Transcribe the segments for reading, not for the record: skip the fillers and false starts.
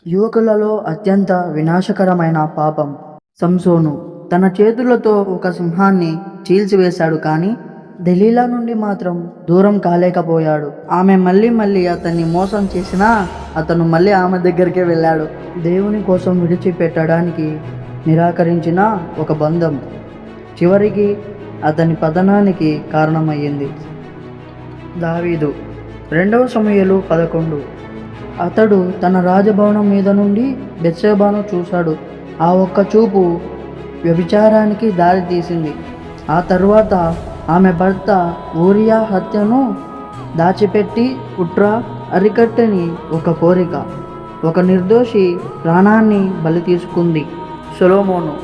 యువకులలో అత్యంత వినాశకరమైన పాపం. సంసోను తన చేతులతో ఒక సింహాన్ని చీల్చివేశాడు, కానీ దెలీలా నుండి మాత్రం దూరం కాలేకపోయాడు. ఆమె మళ్ళీ మళ్ళీ అతన్ని మోసం చేసినా అతను మళ్ళీ ఆమె దగ్గరికే వెళ్ళాడు. దేవుని కోసం విడిచిపెట్టడానికి నిరాకరించిన ఒక బంధం చివరికి అతని పతనానికి కారణమయ్యింది. దావీదు 2 సమూయేలు 11. అతడు తన రాజభవనం మీద నుండి బెత్షెబాను చూశాడు. ఆ ఒక్క చూపు వ్యభిచారానికి దారి తీసింది. ఆ తరువాత ఆమె భర్త ఊరియా హత్యను దాచిపెట్టి కుట్ర అరికట్టని ఒక కోరిక, ఒక నిర్దోషి ప్రాణాన్ని బలి తీసుకుంది. సొలొమోను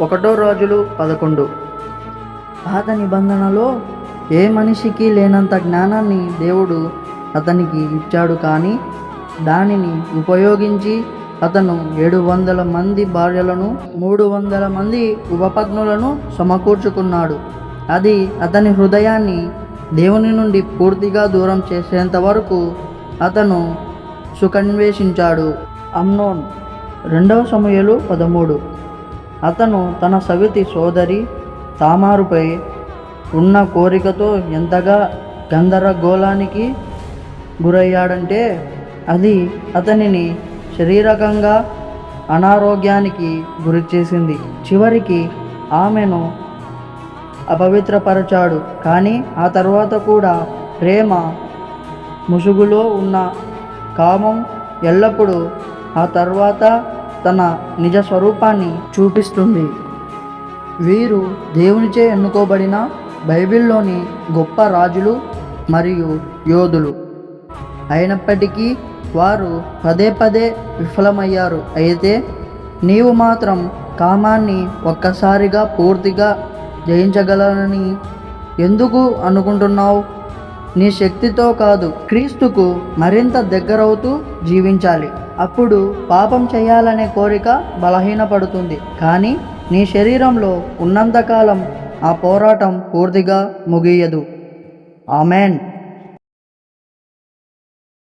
1 రాజులు 11. పాత నిబంధనలో ఏ మనిషికి లేనంత జ్ఞానాన్ని దేవుడు అతనికి ఇచ్చాడు, కానీ దానిని ఉపయోగించి అతను 700 మంది భార్యలను 300 మంది ఉపపత్నులను సమకూర్చుకున్నాడు. అది అతని హృదయాన్ని దేవుని నుండి పూర్తిగా దూరం చేసేంత వరకు అతను సుఖన్వేషించాడు. అమ్నోన్ 2 సమూయేలు 13. అతను తన సవితి సోదరి తామారుపై ఉన్న కోరికతో ఎంతగా గందరగోళానికి గురయ్యాడంటే అది అతనిని శారీరకంగా అనారోగ్యానికి గురిచేసింది. చివరికి ఆమెను అపవిత్రపరచాడు. కానీ ఆ తర్వాత కూడా ప్రేమ ముసుగులో ఉన్న కామం ఎల్లప్పుడూ ఆ తర్వాత తన నిజ స్వరూపాన్ని చూపిస్తుంది. వీరు దేవునిచే ఎన్నుకోబడిన బైబిల్లోని గొప్ప రాజులు మరియు యోధులు అయినప్పటికీ వారు పదే పదే విఫలమయ్యారు. అయితే నీవు మాత్రం కామాన్ని ఒక్కసారిగా పూర్తిగా జయించగలనని ఎందుకు అనుకుంటున్నావు? నీ శక్తితో కాదు, క్రీస్తుకు మరింత దగ్గరవుతూ జీవించాలి. అప్పుడు పాపం చేయాలనే కోరిక బలహీనపడుతుంది, కానీ నీ శరీరంలో ఉన్నంతకాలం ఆ పోరాటం పూర్తిగా ముగియదు. ఆమెన్.